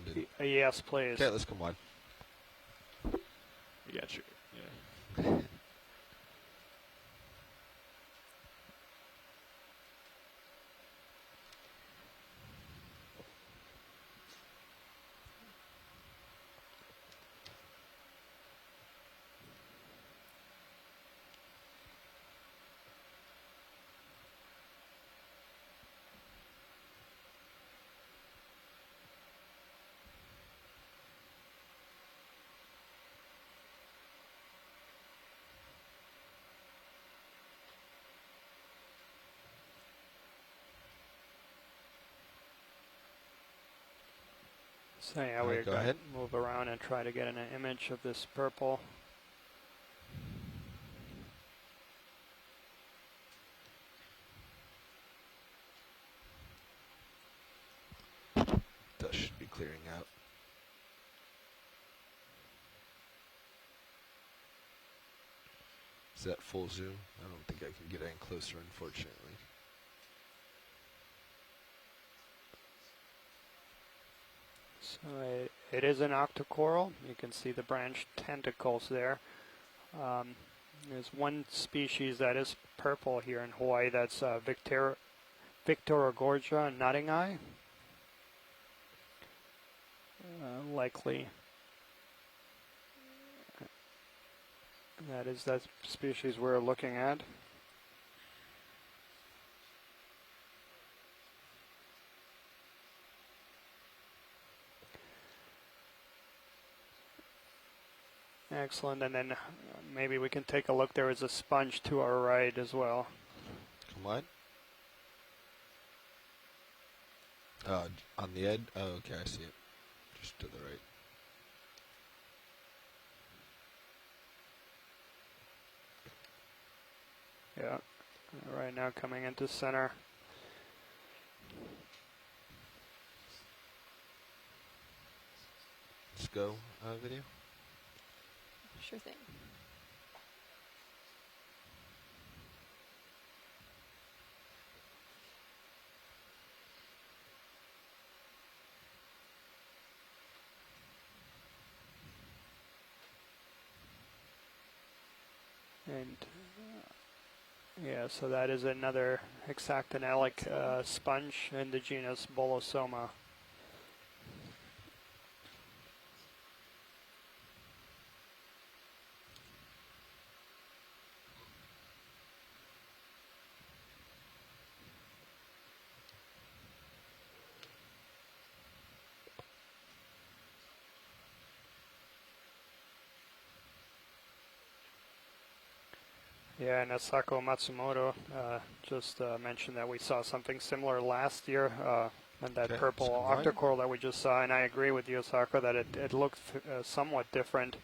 responded. Yes, please. Okay, let's come on. You got your, yeah. So yeah, All we're right, go going ahead. to move around and try to get an image of this purple. Dust should be clearing out. Is that full zoom? I don't think I can get any closer, unfortunately. So it is an octocoral. You can see the branched tentacles there. There's one species that is purple here in Hawaii. That's Victorogorgia nodding eye. Likely that is that species we're looking at. Excellent, and then maybe we can take a look. There is a sponge to our right as well. Come on. On the edge? Oh, okay, I see it. Just to the right. Yeah, right now coming into center. Let's go, video. Sure thing. And yeah, so that is another hexactinelic sponge in the genus Bolosoma. Yeah, and Asako Matsumoto just mentioned that we saw something similar last year, and that purple octocoral that we just saw, and I agree with you, Asako, that it looked somewhat different.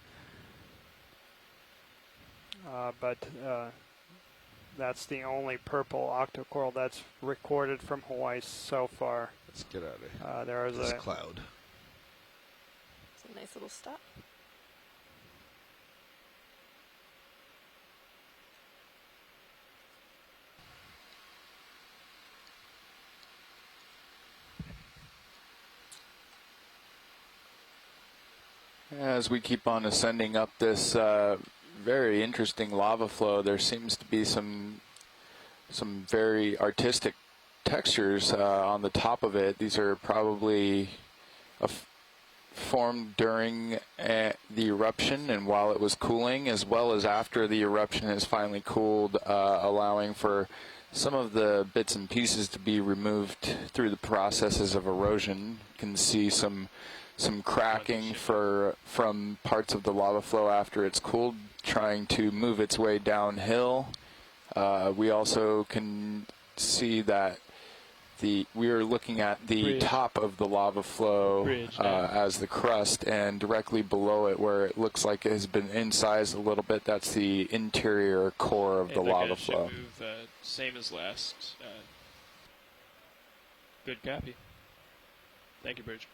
But that's the only purple octocoral that's recorded from Hawaii so far. Let's get out of here. There is this cloud. It's a nice little stop. As we keep on ascending up this very interesting lava flow, there seems to be some very artistic textures on the top of it. These are probably formed during the eruption and while it was cooling, as well as after the eruption has finally cooled, allowing for some of the bits and pieces to be removed through the processes of erosion. You can see some cracking from parts of the lava flow after it's cooled, trying to move its way downhill. We also can see that we are looking at the top of the lava flow as the crust, and directly below it, where it looks like it has been incised a little bit, that's the interior core of the lava flow. Move, same as last. Good copy. Thank you, Bridge.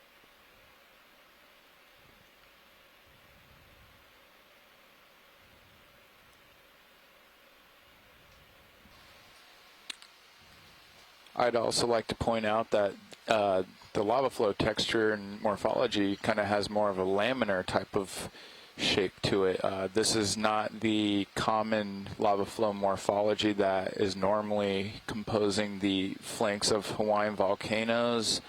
I'd also like to point out that the lava flow texture and morphology kind of has more of a laminar type of shape to it. This is not the common lava flow morphology that is normally composing the flanks of Hawaiian volcanoes,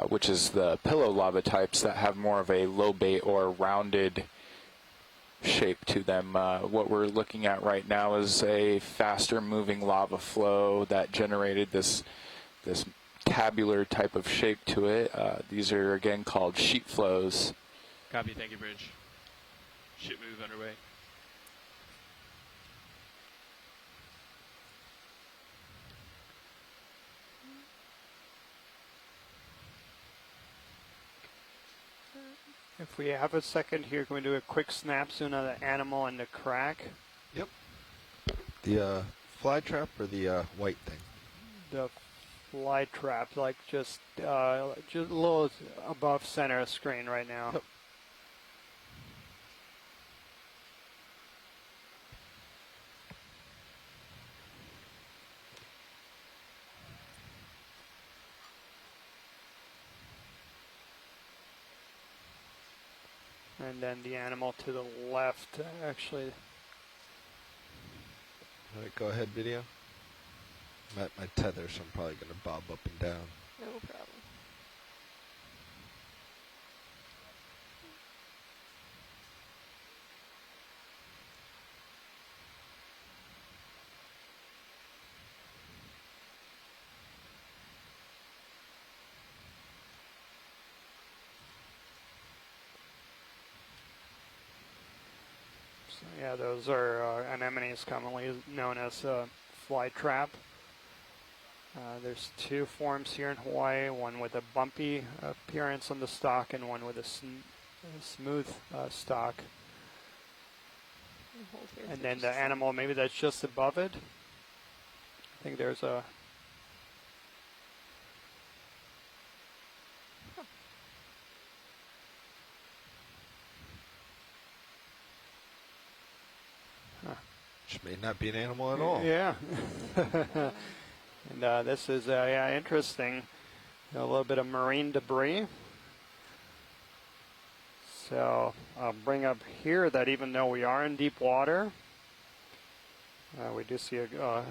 which is the pillow lava types that have more of a lobate or rounded shape to them. What we're looking at right now is a faster moving lava flow that generated this tabular type of shape to it. These are again called sheet flows. Copy. Thank you, Bridge. Ship move underway. If we have a second here, can we do a quick snap zoom of the animal and the crack? Yep. The fly trap or the white thing? The fly trap, like just a little above center of screen right now. Yep. And then the animal to the left, actually. All right, go ahead, video. I'm at my tether, so I'm probably going to bob up and down. No problem. So yeah, those are anemones commonly known as fly trap. There's two forms here in Hawaii, one with a bumpy appearance on the stalk and one with a smooth stalk. Hold here And for then just the a second. animal, maybe that's just above it. I think there's a... Which may not be an animal at all. Yeah. And this is yeah, interesting. A little bit of marine debris. So I'll bring up here that even though we are in deep water, we do see a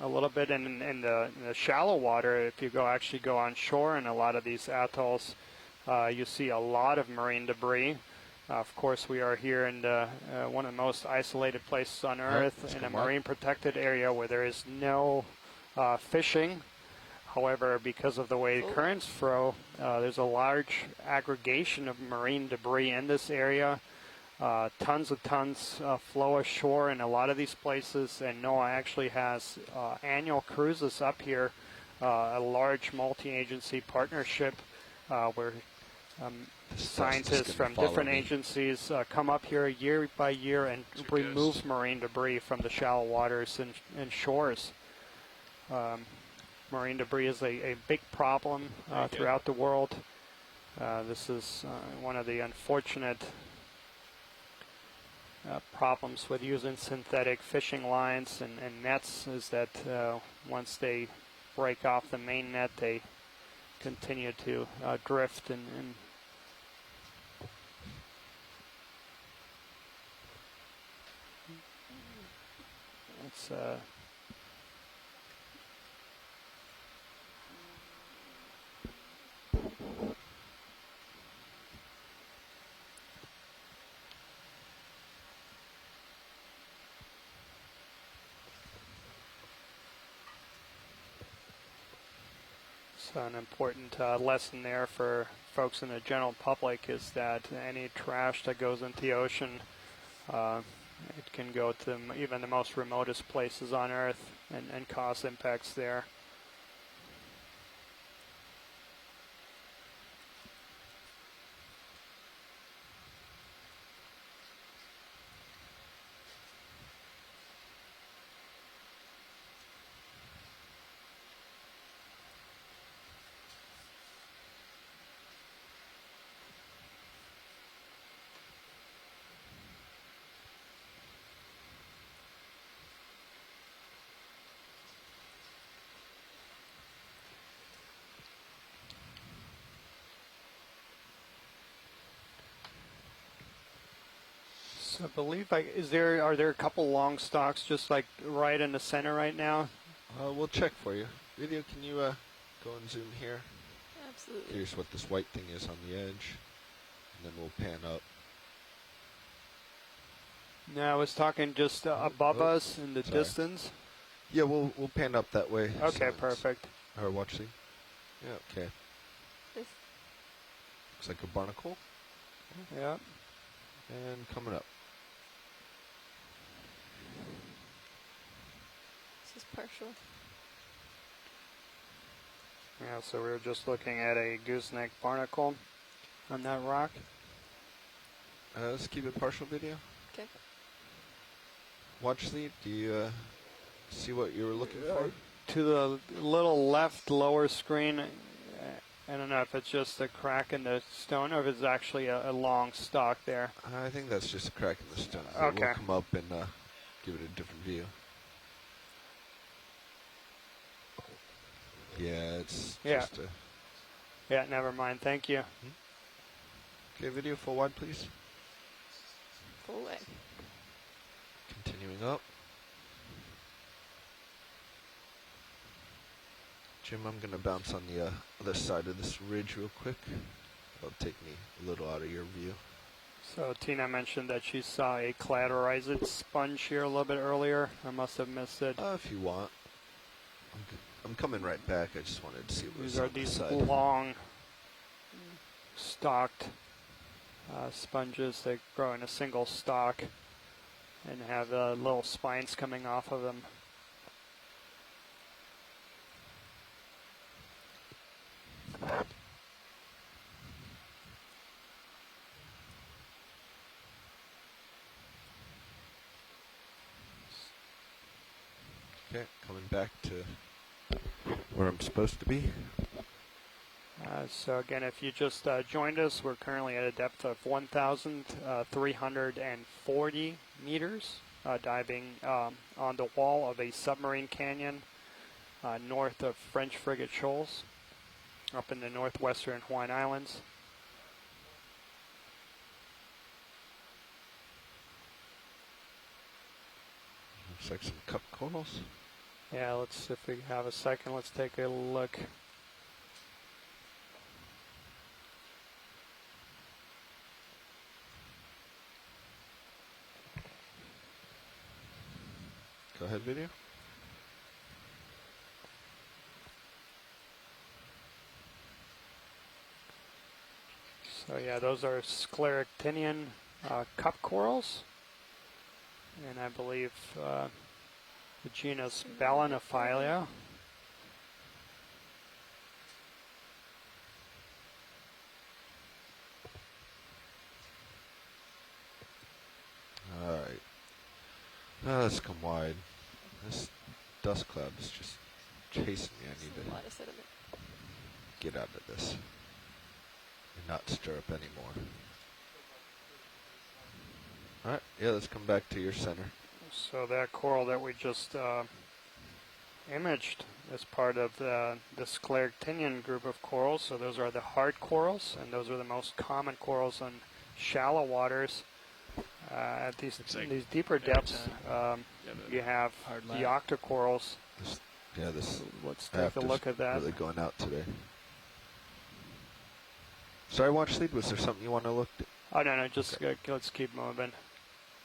little bit in the shallow water. If you actually go on shore in a lot of these atolls, you see a lot of marine debris. Of course, we are here in one of the most isolated places on Earth, in a marine protected area where there is no fishing. However, because of the way currents flow, there's a large aggregation of marine debris in this area. Tons of tons flow ashore in a lot of these places, and NOAA actually has annual cruises up here, a large multi-agency partnership where scientists from different agencies come up here year by year and remove marine debris from the shallow waters and shores. Marine debris is a big problem throughout the world. This is one of the unfortunate problems with using synthetic fishing lines and nets is that once they break off the main net, they continue to drift and it's so an important lesson there for folks in the general public is that any trash that goes into the ocean, it can go to even the most remotest places on Earth and cause impacts there. So I believe, are there a couple long stalks just like right in the center right now? We'll check for you. Video, can you go and zoom here? Absolutely. Here's what this white thing is on the edge, and then we'll pan up. No, I was talking just above oh, us in the sorry. distance. Yeah, we'll pan up that way. Okay, so it's- perfect. Or watch the. Yeah, okay. This. Looks like a barnacle. Yeah. And coming up. This is partial. Yeah, so we were just looking at a gooseneck barnacle on that rock. Let's keep it partial video. Okay. Watch lead. Do you see what you were looking for? To the little left lower screen, I don't know if it's just a crack in the stone or if it's actually a long stalk there. I think that's just a crack in the stone. Okay. We'll come up and give it a different view. Yeah, it's just a... Yeah, never mind. Thank you. Okay, video full wide, please. Full way. Continuing up. Jim, I'm going to bounce on the other side of this ridge real quick. It'll take me a little out of your view. So Tina mentioned that she saw a collateralized sponge here a little bit earlier. I must have missed it. If you want. I'm coming right back. I just wanted to see what was These are on the these side. long stalked sponges that grow in a single stalk and have little spines coming off of them. Okay, coming back to where I'm supposed to be. So again, if you just joined us, we're currently at a depth of 1,340 meters, diving on the wall of a submarine canyon north of French Frigate Shoals, up in the northwestern Hawaiian Islands. Looks like some cup corals. Yeah, let's, if we have a second, let's take a look. Go ahead, video. So yeah, those are scleractinian cup corals, and I believe the genus Ballanophilia. All right. Now let's come wide. This dust cloud is just chasing me. I need A to lot of sediment. get out of this and not stir up anymore. All right. Yeah, let's come back to your center. So that coral that we just imaged is part of the scleractinian group of corals. So those are the hard corals, and those are the most common corals on shallow waters. At these like deeper depths, you have Hard the line. octocorals. This Let's take a after's look at that. really going out today. Sorry, watch lead. Was there something you want to look at? Oh no, just let's keep moving.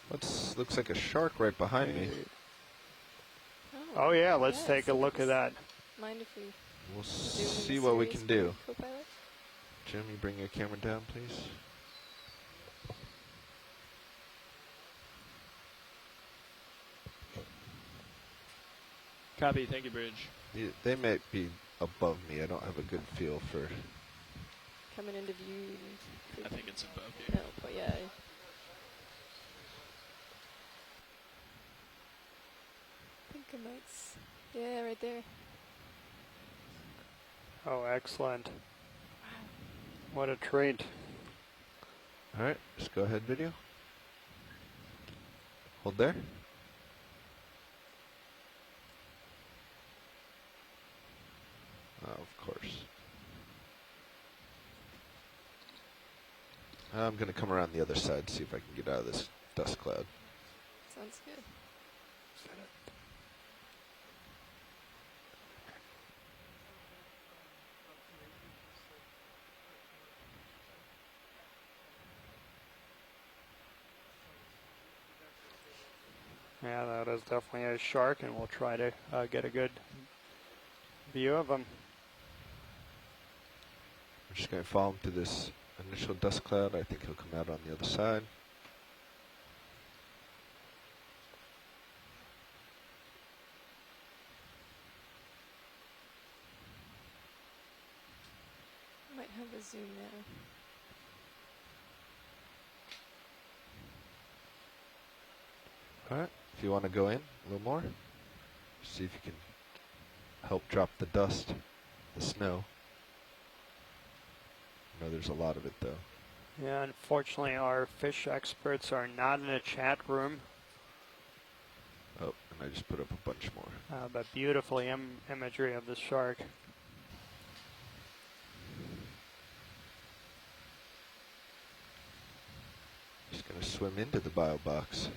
Looks like a shark right behind me. Oh yeah, let's yeah, take a so look at that. Mind if we We'll zoom in see the what we series can do. for Copilot? Jim, you bring your camera down, please. Copy. Thank you, Bridge. They might be above me. I don't have a good feel for. Coming into view. I think it's above you. No, but yeah. I think I might. Yeah, right there. Oh, excellent. What a treat. All right, just go ahead, video. Hold there. Of course. I'm going to come around the other side, see if I can get out of this dust cloud. Sounds good. Yeah, that is definitely a shark, and we'll try to get a good view of him. I'm just going to follow him to this initial dust cloud. I think he'll come out on the other side. Might have a zoom now. Alright, if you want to go in a little more, see if you can help drop the dust, the snow. I know there's a lot of it though. Yeah, unfortunately, our fish experts are not in a chat room, Oh, and I just put up a bunch more. but beautiful imagery of the shark. Just going to swim into the bio box.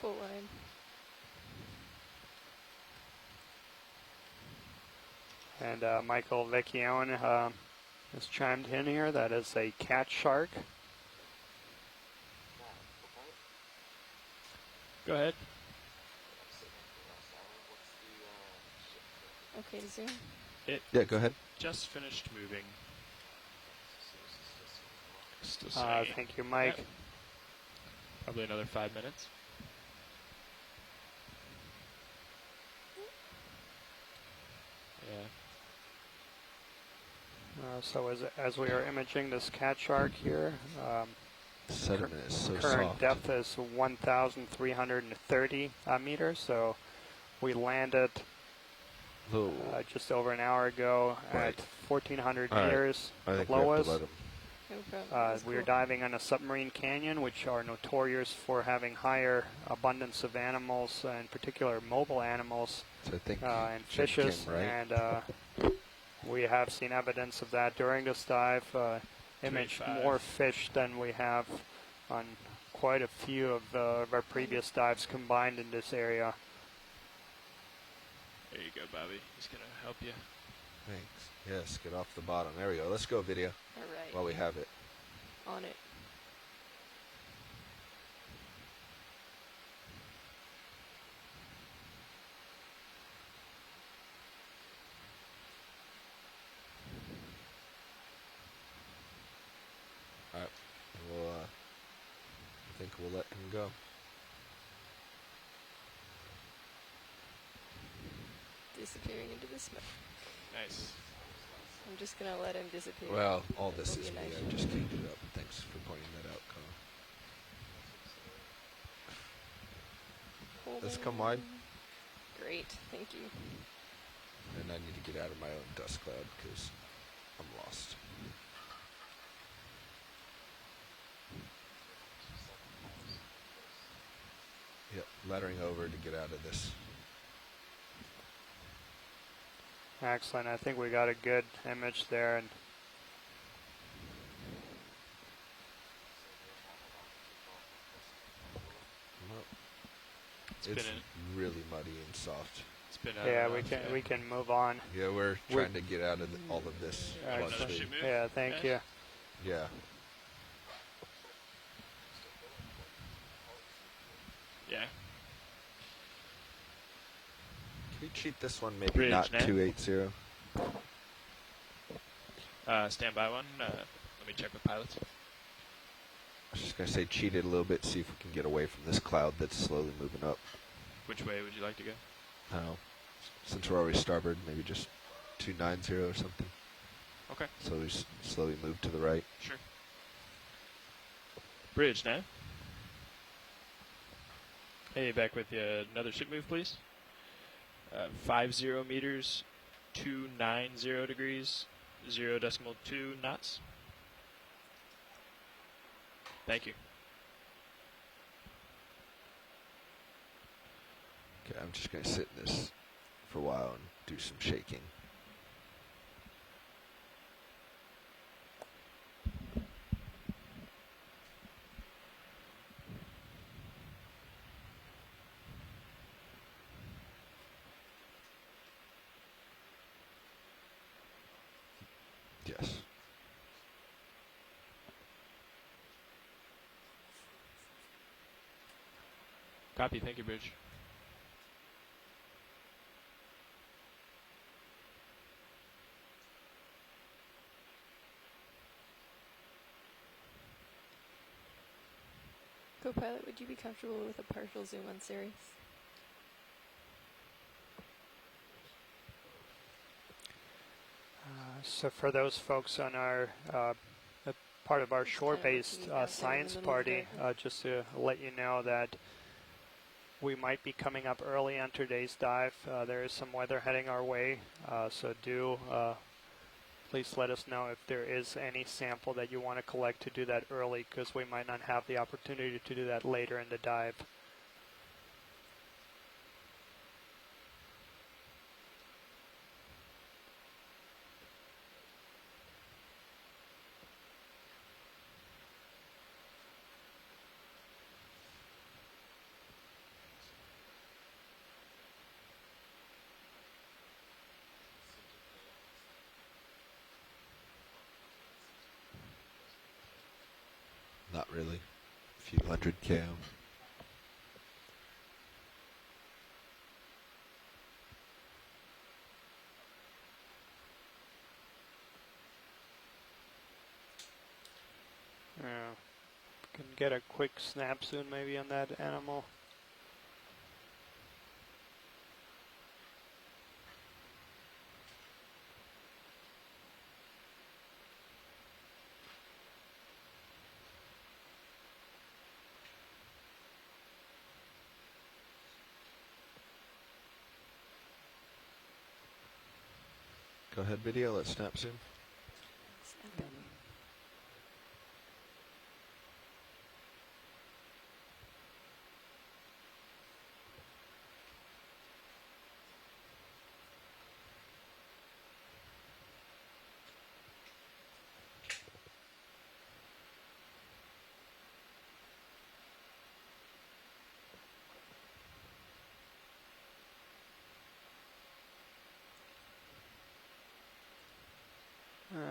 Full line. And Michael Vecchione has chimed in here. That is a cat shark. Go ahead. Okay to zoom. Yeah, go ahead. Just finished moving. Still saying. Thank you, Mike. Yep. Probably another 5 minutes. Yeah. So as we are imaging this cat shark here, Sediment is so current soft. depth is 1,330 meters. So we landed Oh, just over an hour ago Right. at 1,400 All right. meters I think we below have us. to let him. No problem. That's We are cool. diving on a submarine canyon, which are notorious for having higher abundance of animals, in particular mobile animals So I think and Jim fishes. came, right? And we have seen evidence of that during this dive. Imaged 285. more fish than we have on quite a few of our previous dives combined in this area. There you go, Bobby. He's gonna help you. Thanks. Yes, get off the bottom. There we go. Let's go video All right. while we have it. On it. Alright. We'll, I think we'll let him go. Disappearing into the smoke. Nice. I'm just gonna let him disappear. Well, all this It'll is be me. nice. I just cleaned it up. Thanks for pointing that out, Colin. Let's come wide. Great, thank you. And I need to get out of my own dust cloud because I'm lost. Yep, laddering over to get out of this. Excellent. I think we got a good image there. And Well, It's it's been really muddy and soft. It's been yeah, we can move on. Yeah, we're trying to get out of all of this. Yeah, once another we- ship move? Yeah, thank you. yeah. Yeah. Can we cheat this one? Maybe Bridge not now. 280. Stand by one. Let me check with pilots. I was just gonna say cheat it a little bit, see if we can get away from this cloud that's slowly moving up. Which way would you like to go? I don't know. Since we're already starboard, maybe just 290 or something. Okay. So we slowly move to the right. Sure. Bridge now. Hey, back with you. Another ship move, please. 50 meters, 290 degrees, 0.2 knots. Thank you. Okay, I'm just gonna sit in this for a while and do some shaking. Yes. Copy. Thank you, Bridge. Co-pilot, would you be comfortable with a partial zoom on Sirius? So for those folks on our part of our It's shore-based kind of out there in the science middle of the party, dark. just to let you know that we might be coming up early on today's dive. There is some weather heading our way, so do please let us know if there is any sample that you want to collect to do that early, because we might not have the opportunity to do that later in the dive. Not really. A few hundred km. Yeah. Can get a quick snap soon maybe on that animal. Go ahead, video. Let's snap zoom. Snap it.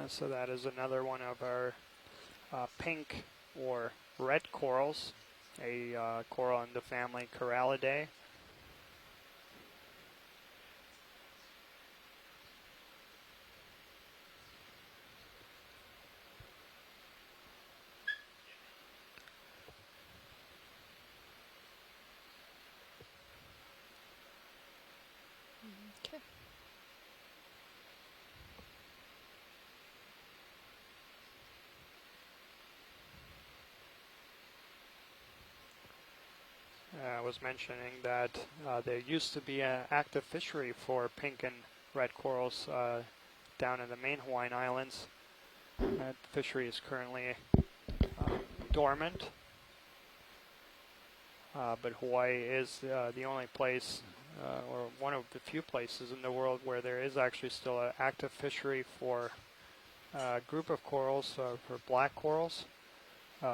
So that is another one of our pink or red corals, a coral in the family Corallidae. Okay. I was mentioning that there used to be an active fishery for pink and red corals down in the main Hawaiian Islands. That fishery is currently dormant, but Hawaii is the only place, or one of the few places in the world where there is actually still an active fishery for a group of corals, for black corals.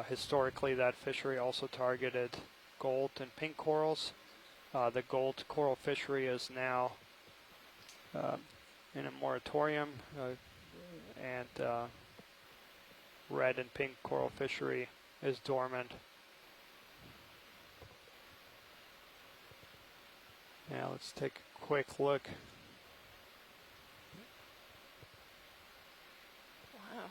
Historically, that fishery also targeted gold and pink corals. The gold coral fishery is now in a moratorium, and red and pink coral fishery is dormant. Now let's take a quick look. Wow.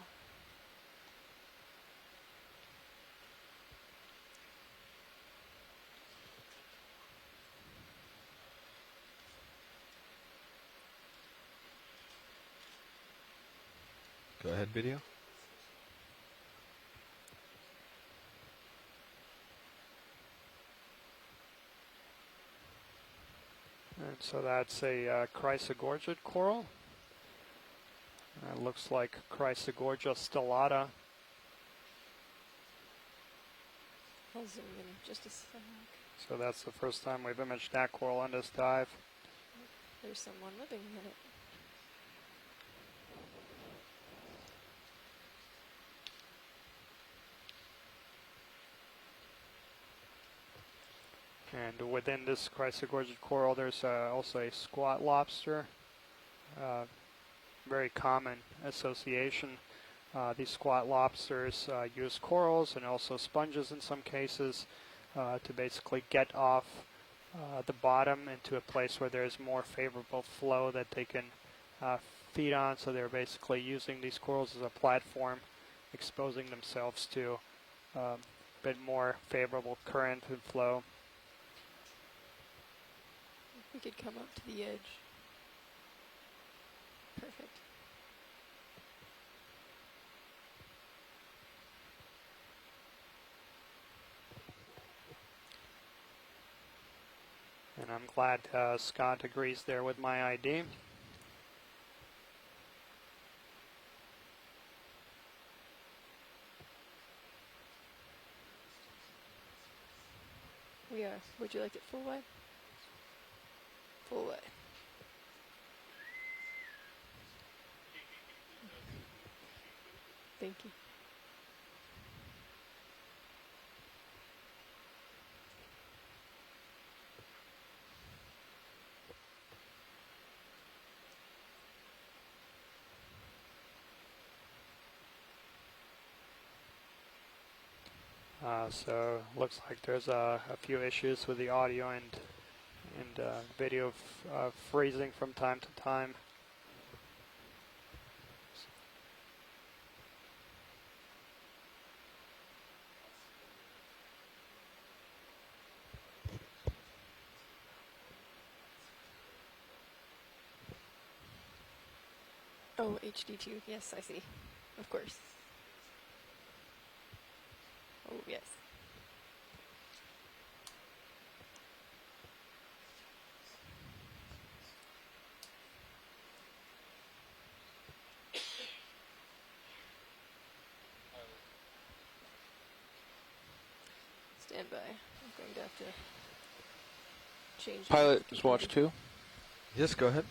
Go ahead, video. And so that's a chrysogorgid coral. It looks like Chrysogorgia stellata. I'll zoom in just a sec. So that's the first time we've imaged that coral on this dive. There's someone living in it. And within this chrysogorgid coral, there's also a squat lobster, very common association. These squat lobsters use corals and also sponges in some cases to basically get off the bottom into a place where there's more favorable flow that they can feed on. So they're basically using these corals as a platform, exposing themselves to a bit more favorable current and flow. We could come up to the edge. Perfect. And I'm glad Scott agrees there with my ID. We are. Would you like it full wide? Full wide. Thank you. So looks like there's a few issues with the audio and video freezing from time to time. Oh, HD2. Yes, I see. Of course. Oh, yes. Stand by. I'm going to have to change. Pilot, just watch 2. Yes, go ahead.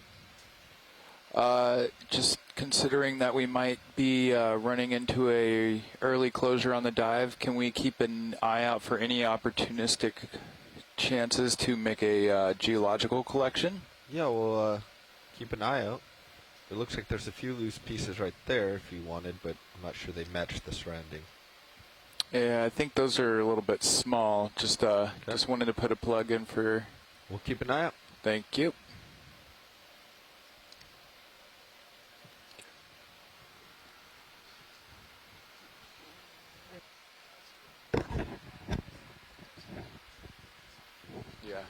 Just considering that we might be running into a early closure on the dive, can we keep an eye out for any opportunistic chances to make a geological collection? Yeah, we'll keep an eye out. It looks like there's a few loose pieces right there if you wanted, but I'm not sure they match the surrounding. Yeah, I think those are a little bit small. Just wanted to put a plug in for... We'll keep an eye out. Thank you. Yeah.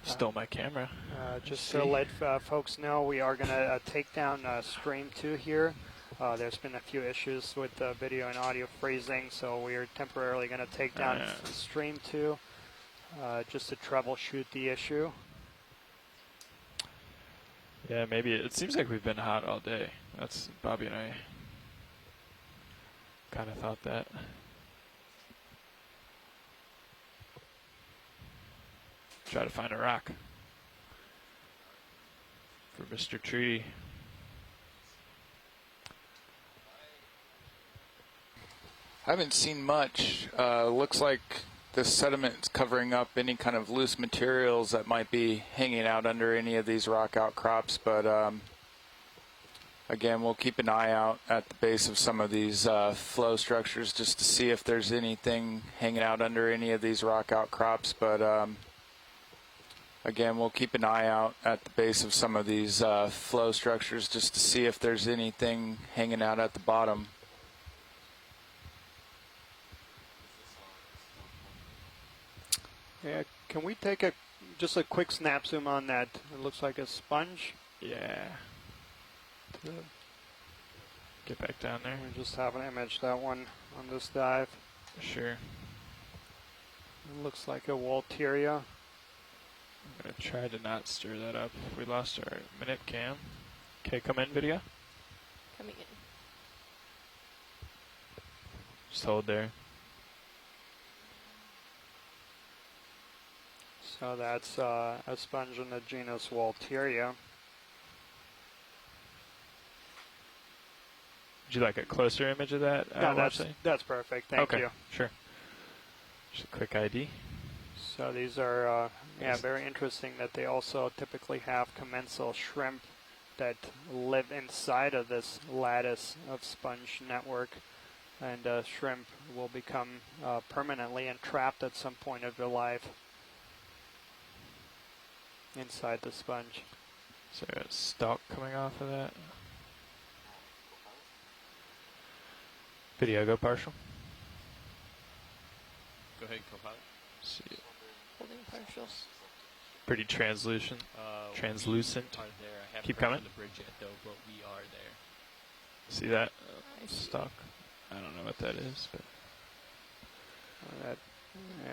Stole my camera. Just to let folks know, we are going to take down stream 2 here. There's been a few issues with the video and audio freezing, so we are temporarily going to take down stream 2 just to troubleshoot the issue. Yeah, maybe it seems like we've been hot all day. That's Bobby and I kind of thought that. Try to find a rock for Mr. Tree. I haven't seen much. Looks like the sediment's covering up any kind of loose materials that might be hanging out under any of these rock outcrops, but again, we'll keep an eye out at the base of some of these flow structures just to see if there's anything hanging out under any of these rock outcrops, but again, we'll keep an eye out at the base of some of these flow structures just to see if there's anything hanging out at the bottom. Yeah, can we take a just a quick snap zoom on that. It looks like a sponge. Yeah. Get back down there. We just haven't imaged that one on this dive. Sure. It looks like a Walteria. I'm going to try to not stir that up. We lost our minute cam. Okay, come in, video. Coming in. Just hold there. So that's a sponge in the genus Walteria. Would you like a closer image of that? No, Wesley? that's perfect. Thank okay, you. Sure. Just a quick ID. So these are very interesting that they also typically have commensal shrimp that live inside of this lattice of sponge network, and shrimp will become permanently entrapped at some point of their life inside the sponge. Is there a stalk coming off of that? Video, go partial. Go ahead, Copilot. See it. Holding partial. Pretty translucent. Translucent. We are there. I haven't Keep crossed coming. the bridge yet, though, but we are there. See that I see. stalk? I don't know what that is, but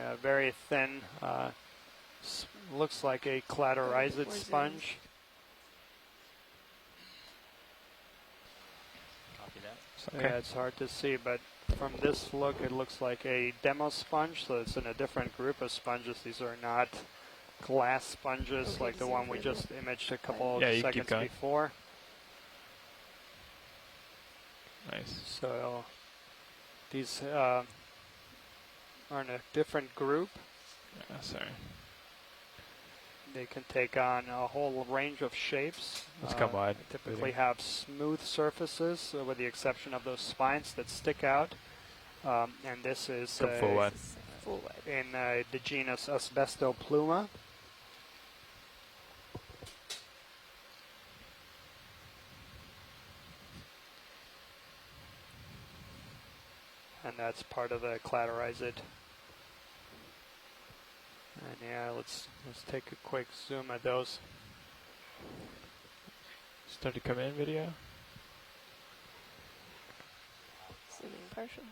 That very thin, looks like a cladorized sponge. Copy that. So Okay. yeah, it's hard to see, but from this look, it looks like a demo sponge, so it's in a different group of sponges. These are not glass sponges Okay, like the zoom one we further. just imaged a couple Yeah, of you keep seconds going. before. nice. So these are in a different group. Sorry. They can take on a whole range of shapes. Let's come wide. They typically have smooth surfaces, with the exception of those spines that stick out. And this is Come full wide. Full wide. in the genus Asbestopluma. And that's part of the cladorized. And yeah, let's take a quick zoom at those. Start to come in, video. Zooming partial.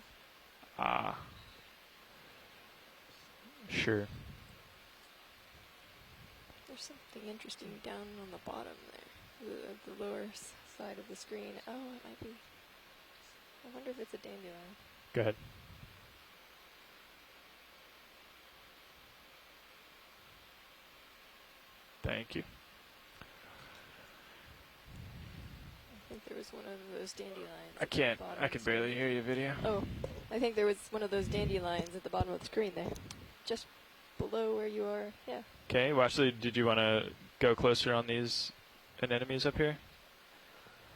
Ah. Sure. There's something interesting down on the bottom there. The lower side of the screen. Oh, it might be. I wonder if it's a dandelion. Go ahead. Thank you. I think there was one of those dandelions. I at the can't. bottom I of can the barely screen. hear you, video. Oh, I think there was one of those dandelions at the bottom of the screen there. Just below where you are. Yeah. Okay, Washley, did you want to go closer on these anemones up here?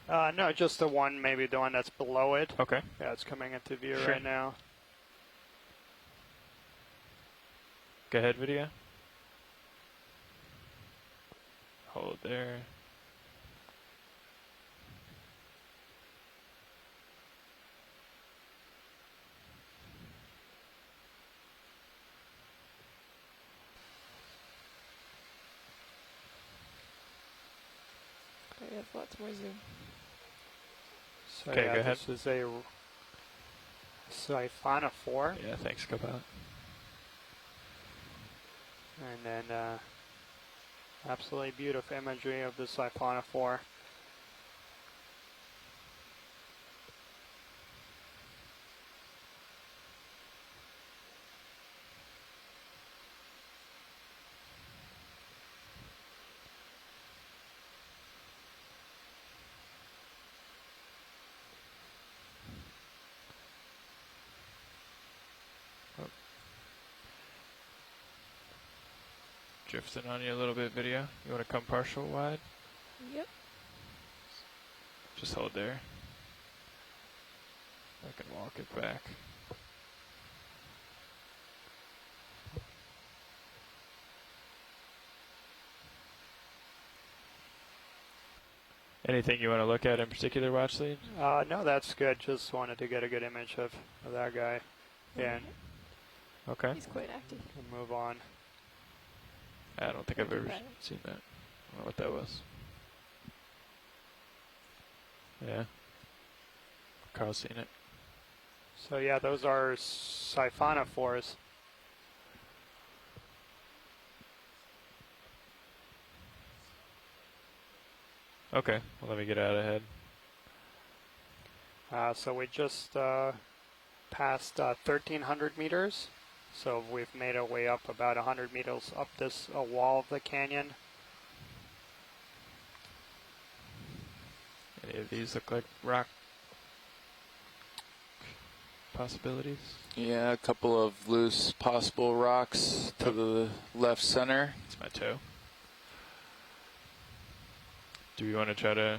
No, just the one, maybe the one that's below it. Okay. Yeah, it's coming into view Sure. right now. Go ahead, video. Hold there. I have lots more zoom. So Okay, yeah, go ahead. this is a siphonophore. Yeah, thanks, Copilot. And then absolutely beautiful imagery of the siphonophore. Drifting on you a little bit, video. You want to come partial wide? Yep. Just hold there. I can walk it back. Anything you want to look at in particular, Watchlead? No, that's good. Just wanted to get a good image of that guy. Yeah, and Okay. He's quite active. we'll move on. I don't think I've ever Right. seen that. I don't know what that was. Yeah. Carl's seen it. So yeah, those are siphonophores. Okay, well, let me get out ahead. So we just passed 1,300 meters. So we've made our way up about 100 meters up this wall of the canyon. Any of these look like rock possibilities? Yeah, a couple of loose possible rocks to the left center. It's my toe. Do we want to try to...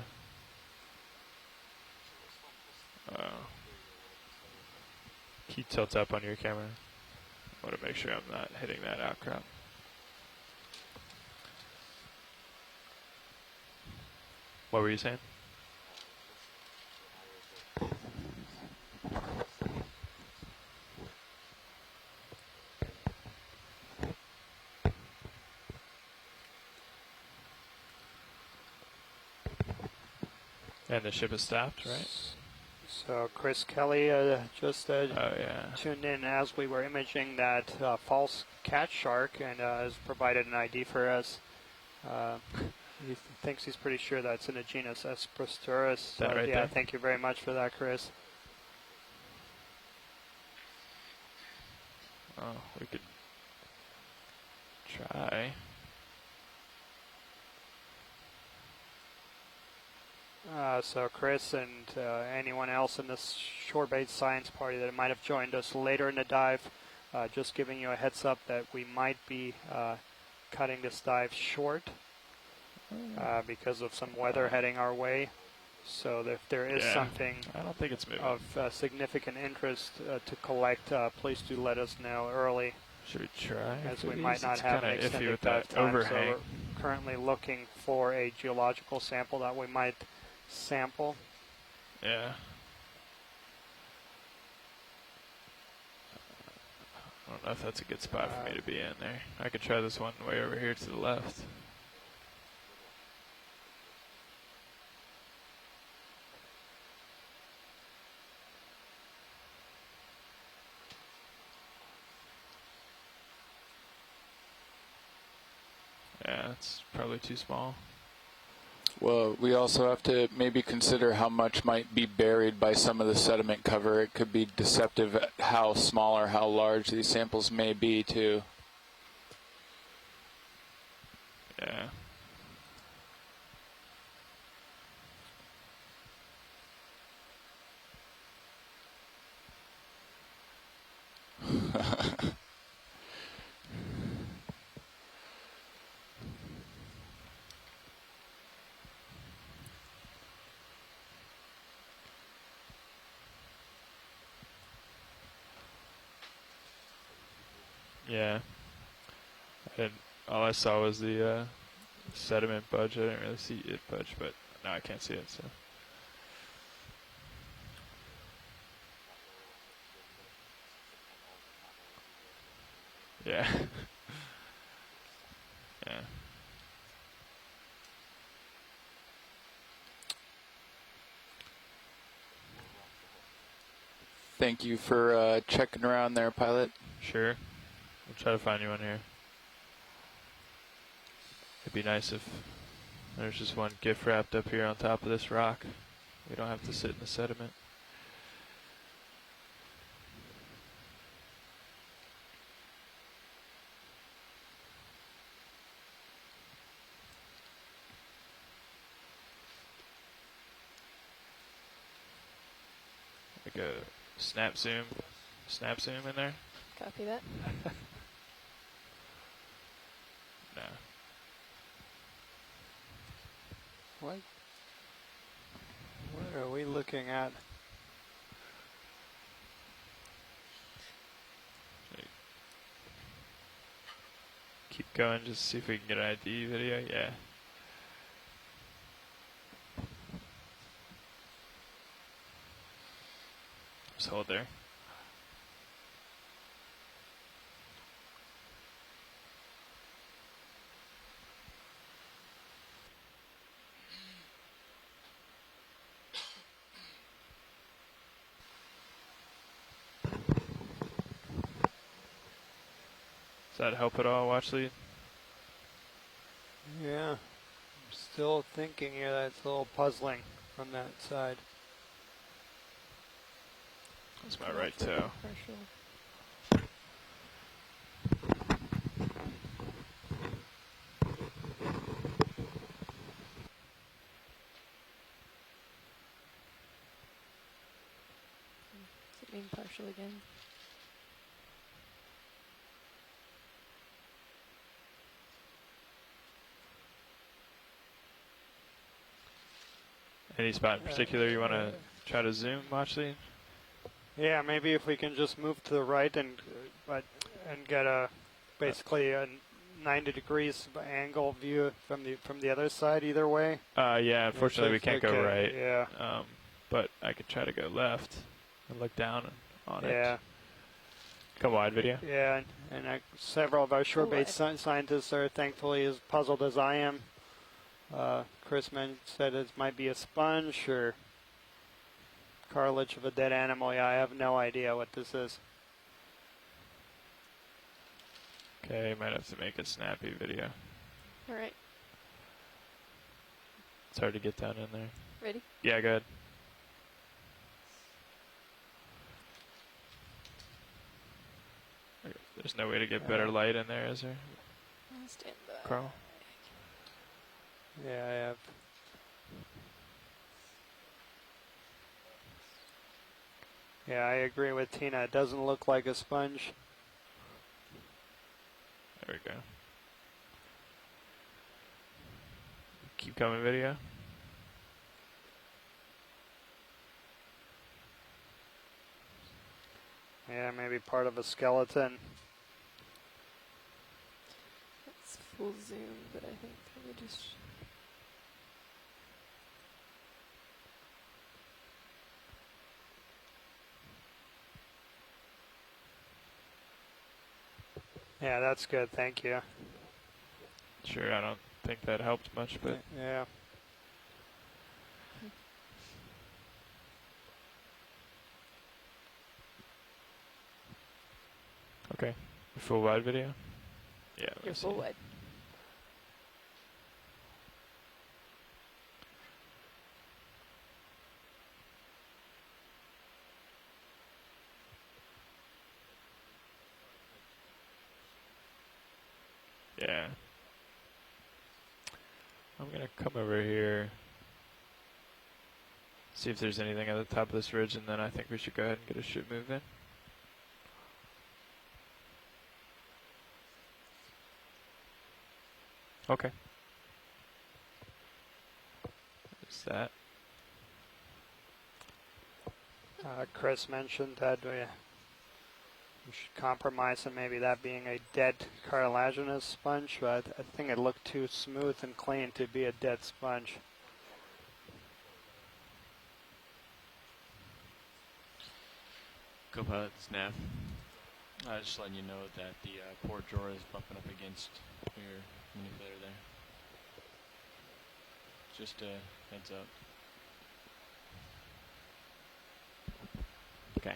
Key tilt up on your camera. I want to make sure I'm not hitting that outcrop. What were you saying? And the ship is stopped, right? So Chris Kelly just Oh, yeah. tuned in as we were imaging that false cat shark and has provided an ID for us. He thinks he's pretty sure that's in the genus Asprosturus. So That right yeah, there? thank you very much for that, Chris. Oh, we could try. So Chris and anyone else in this shorebait science party that might have joined us later in the dive, just giving you a heads up that we might be cutting this dive short because of some weather heading our way. So if there is something I don't think it's moving. of significant interest to collect, please do let us know early, Should we try? as for we these? might not It's have an kinda iffy extended with dive that time. overhang. So we're currently looking for a geological sample that we might sample. Yeah. I don't know if that's a good spot for me to be in there. I could try this one way over here to the left. Yeah, it's probably too small. Well, we also have to maybe consider how much might be buried by some of the sediment cover. It could be deceptive how small or how large these samples may be, too. Yeah. Yeah. All I saw was the sediment budge. I didn't really see it budge, but now I can't see it, so. Yeah. Yeah. Thank you for checking around there, pilot. Sure. We'll try to find you one here. It'd be nice if there's just one gift wrapped up here on top of this rock. We don't have to sit in the sediment. Like a snap zoom in there? Copy that. No. What are we looking at? Keep going, just see if we can get an ID video. Yeah. Just hold there. that help at all, watch lead? Yeah. I'm still thinking here that it's a little puzzling from that side. That's my right toe. Partial. Is it being partial again? Any spot in particular you want to try to zoom, watch lead? Yeah, maybe if we can just move to the right and get a basically a 90 degrees angle view from the other side either way. Yeah, unfortunately we can't go right. Yeah. But I could try to go left and look down on it. Yeah. Come wide video. Yeah, and several of our shore-bait scientists are thankfully as puzzled as I am. Chris said it might be a sponge or cartilage of a dead animal. Yeah, I have no idea what this is. Okay, might have to make a snappy video. All right. It's hard to get down in there. Ready? Yeah, go ahead. There's no way to get better light in there, is there, I'll stand by. Carl? Yeah, I have. Yeah, I agree with Tina. It doesn't look like a sponge. There we go. Keep coming, video. Yeah, maybe part of a skeleton. That's full zoom, but I think probably just. Yeah, that's good. Thank you. Sure, I don't think that helped much, but Yeah. okay. Full wide video? Yeah, let me You're see. full wide. Yeah. I'm going to come over here, see if there's anything at the top of this ridge, and then I think we should go ahead and get a shoot move in. Okay. There's that. Chris mentioned that we should compromise on maybe that being a dead cartilaginous sponge, but I think it looked too smooth and clean to be a dead sponge. Co-pilot, Snap. Just letting you know that the port drawer is bumping up against your manipulator there. Just a heads up. Okay.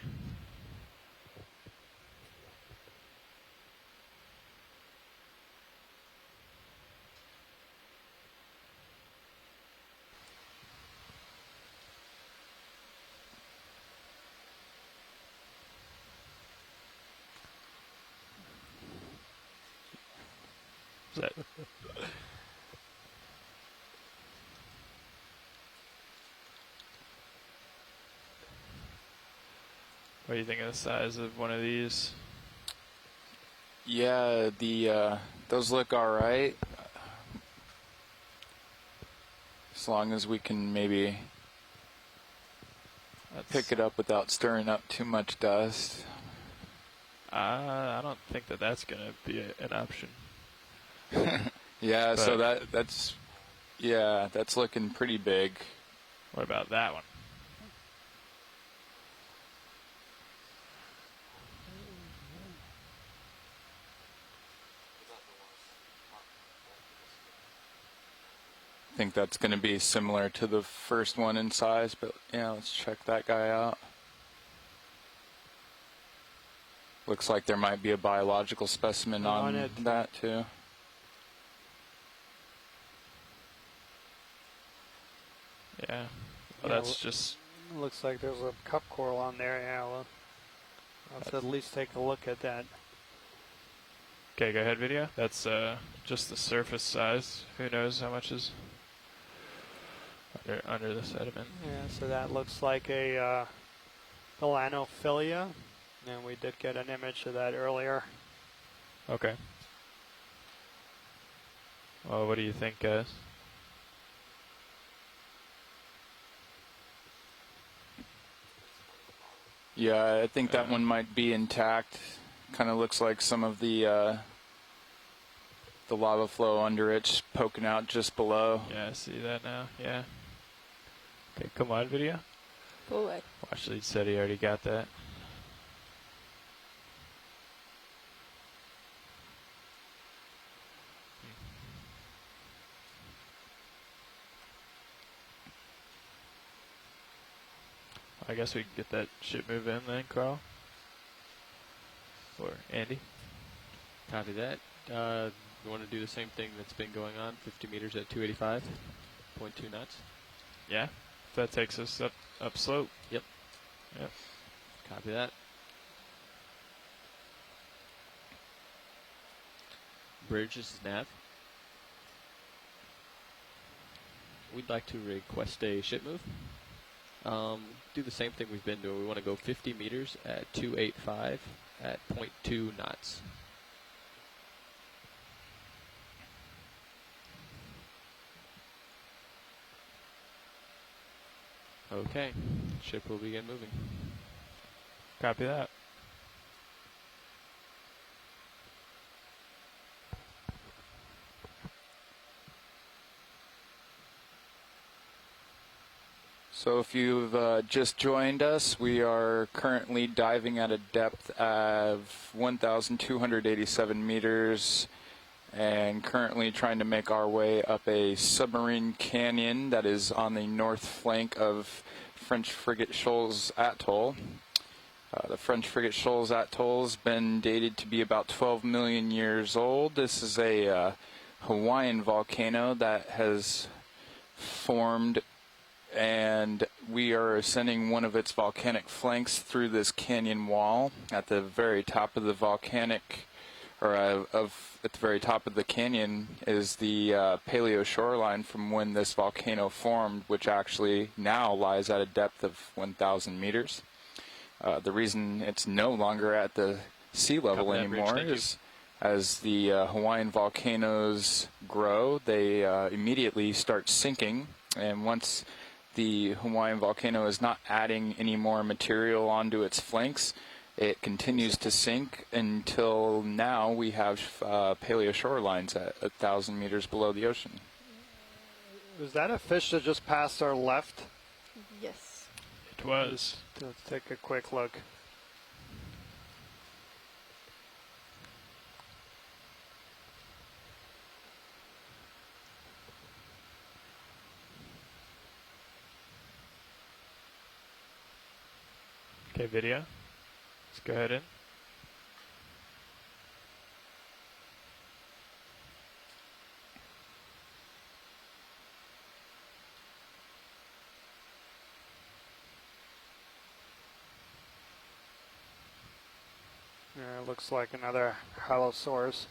Is that what do you think of the size of one of these? Yeah, the those look all right. As long as we can maybe pick it up without stirring up too much dust. I don't think that that's going to be an option. Yeah, But so that's looking pretty big. What about that one? I think that's going to be similar to the first one in size, but yeah, let's check that guy out. Looks like there might be a biological specimen on it. that too. Yeah. Well, Yeah, that's just. looks like there's a cup coral on there. Yeah, well, let's at least take a look at that. Okay, go ahead, video. That's just the surface size. Who knows how much is under the sediment? Yeah, so that looks like a melanophilia, and we did get an image of that earlier. Okay. Well, what do you think, guys? Yeah, I think that one might be intact. Kind of looks like some of the lava flow under it's poking out just below. Yeah, I see that now. Yeah. Okay, come on, video. Forward. Watch lead said he already got that. I guess we can get that ship move in then, Carl. Or Andy. Copy that. You want to do the same thing that's been going on, 50 meters at 285.2 knots? Yeah. If that takes us up slope. Yep. Yep. Copy that. Bridge, this is nav. We'd like to request a ship move. Do the same thing we've been doing. We want to go 50 meters at 285 at 0.2 knots. Okay, ship will begin moving. Copy that. So if you've just joined us, we are currently diving at a depth of 1,287 meters and currently trying to make our way up a submarine canyon that is on the north flank of French Frigate Shoals Atoll. The French Frigate Shoals Atoll has been dated to be about 12 million years old. This is a Hawaiian volcano that has formed, and we are ascending one of its volcanic flanks through this canyon wall. At the very top of the volcanic, or at the very top of the canyon is the paleo shoreline from when this volcano formed, which actually now lies at a depth of 1,000 meters. The reason it's no longer at the sea level anymore is as the Hawaiian volcanoes grow, they immediately start sinking, and once the Hawaiian volcano is not adding any more material onto its flanks, it continues to sink until now we have paleo shorelines at 1,000 meters below the ocean. Was that a fish that just passed our left? Yes. It was. Let's take a quick look. Okay, video. Let's go ahead in. Yeah, it looks like another Halosaurus.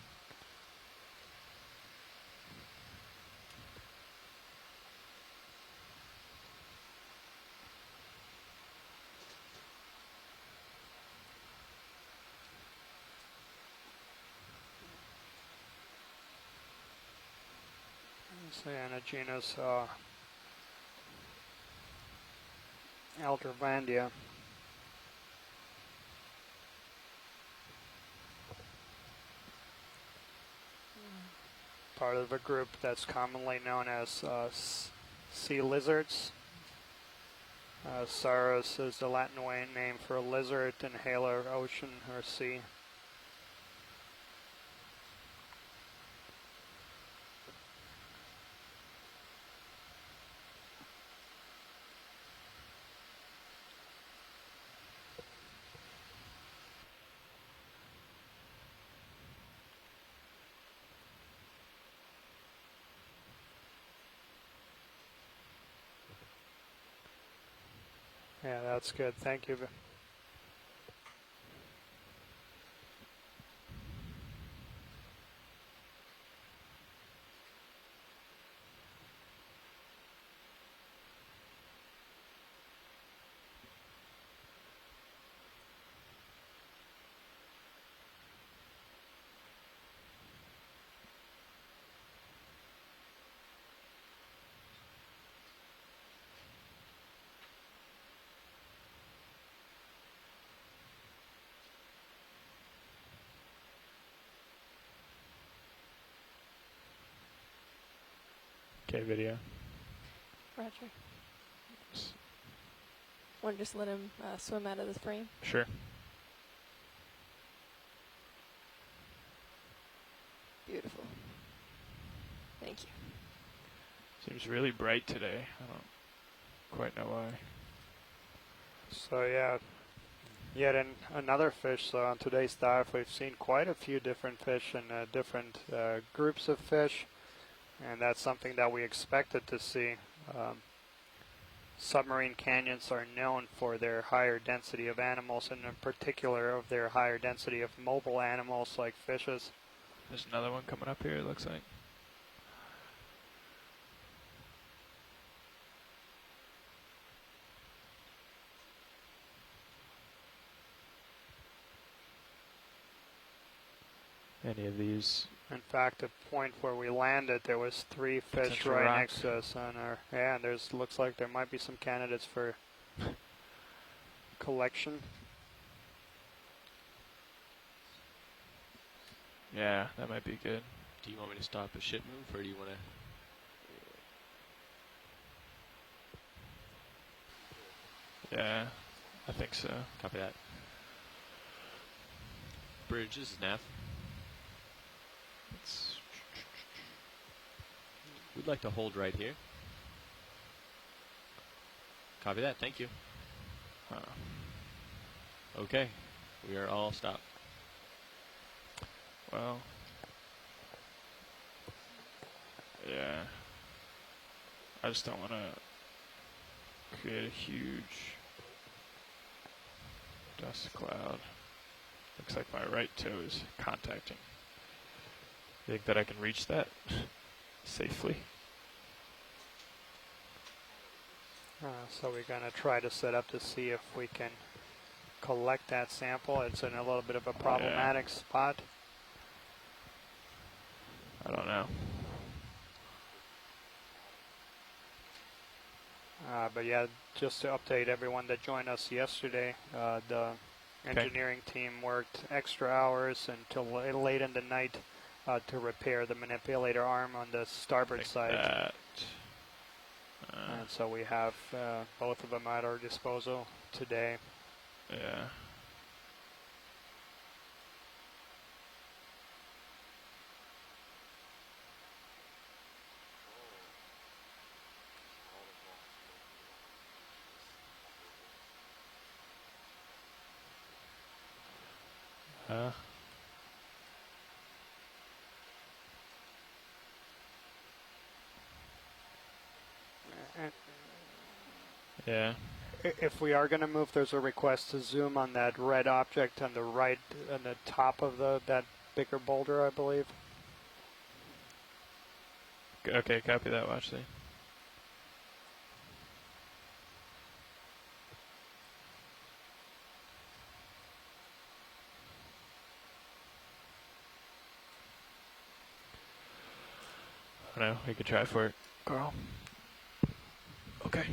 Cyanogenus Aldervandia. Part of a group that's commonly known as sea lizards. Saurus is the Latin name for lizard, inhaler, ocean, or sea. Yeah, that's good. Thank you. Okay, video. Roger. Want to just let him swim out of the frame? Sure. Beautiful. Thank you. Seems really bright today. I don't quite know why. So yeah, yet another fish. So on today's dive, we've seen quite a few different fish and different groups of fish, and that's something that we expected to see. Submarine canyons are known for their higher density of animals, and in particular of their higher density of mobile animals like fishes. There's another one coming up here, it looks like. Any of these? In fact, the point where we landed, there was 3 fish Potential right rock. next to us on our. Yeah, and looks like there might be some candidates for collection. Yeah, that might be good. Do you want me to stop a ship move, or do you want to? Yeah, I think so. Copy that. Bridge, this is Nav. We'd like to hold right here. Copy that, thank you. Okay, we are all stopped. Well, yeah. I just don't want to create a huge dust cloud. Looks like my right toe is contacting. You think that I can reach that safely? So we're going to try to set up to see if we can collect that sample. It's in a little bit of a problematic spot. I don't know. But yeah, just to update everyone that joined us yesterday, the engineering team worked extra hours until late in the night to repair the manipulator arm on the starboard side. And so we have both of them at our disposal today. Yeah. Yeah. If we are going to move, there's a request to zoom on that red object on the right, on the top of that bigger boulder, I believe. Okay, copy that, watch see. I don't know, we could try for it, Carl. Okay.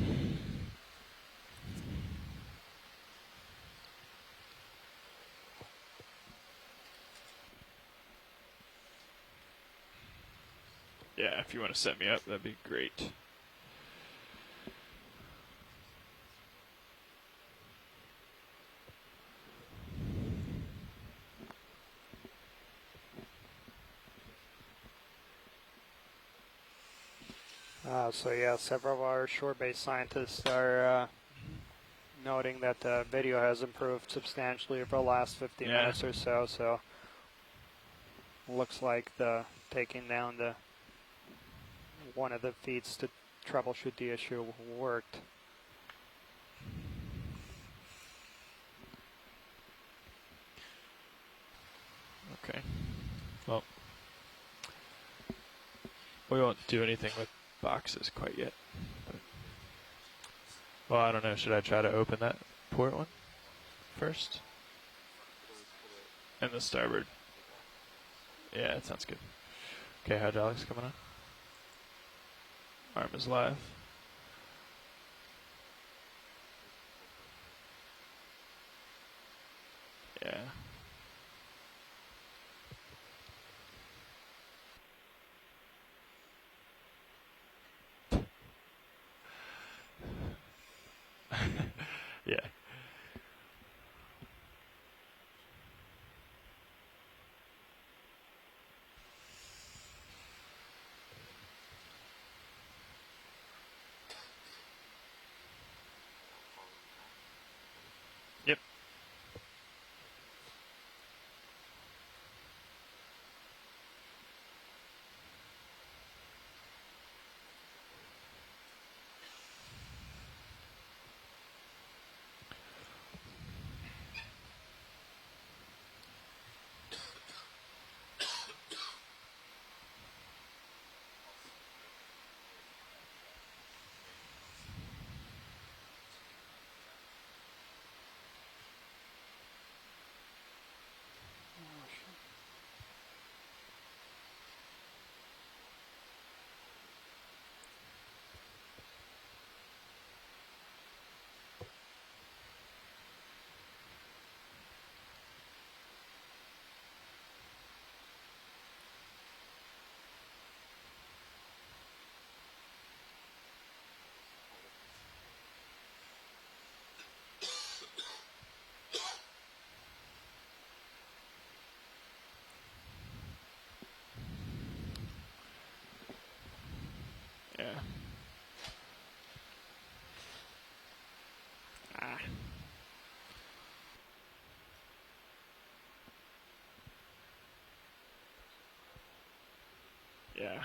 Yeah, if you want to set me up, that'd be great. So yeah, several of our shore-based scientists are noting that the video has improved substantially over the last 50 minutes or so. So looks like the taking down one of the feeds to troubleshoot the issue worked. We won't do anything with boxes quite yet. But, well, I don't know. Should I try to open that port one first? And the starboard. Yeah, it sounds good. Okay, hydraulics coming on. Arm is live. Yeah. Yeah. Yep. Yeah. Ah. Yeah.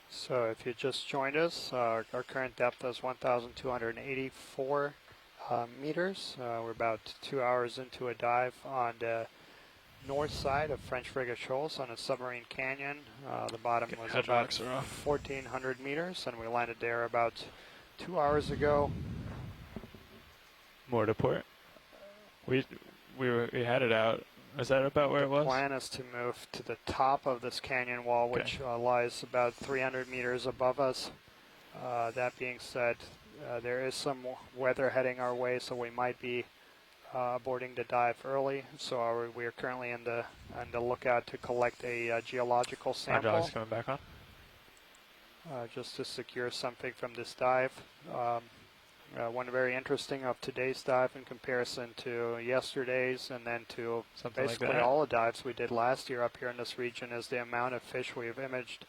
So if you just joined us, our current depth is 1,284 meters. We're about 2 hours into a dive on the north side of French Frigate Shoals on a submarine canyon. The bottom Okay, was about hydraulics are off. 1,400 meters, and we landed there about 2 hours ago. More to port. We had it out. Is that about where it was? The plan is to move to the top of this canyon wall, which lies about 300 meters above us. That being said, there is some weather heading our way, so we might be boarding the dive early. So we are currently on the lookout to collect a geological sample, Hydraulics coming back on. just to secure something from this dive. One very interesting of today's dive in comparison to yesterday's and then to Something like basically that. all the dives we did last year up here in this region is the amount of fish we've imaged.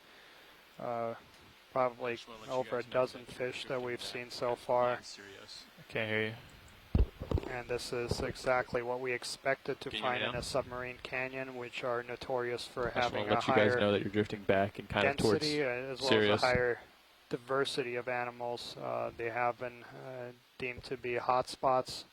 Probably Just wanna let you over a guys know dozen that you're fish that we've drifting seen back. so far. I'm serious. I can't hear you. And this is exactly what we expected to Can you hear me find in now? a submarine canyon, which are notorious for I just having want to a let you guys higher know that you're drifting back and kind of towards density as well Sirius. as a higher diversity of animals. They have been deemed to be hotspots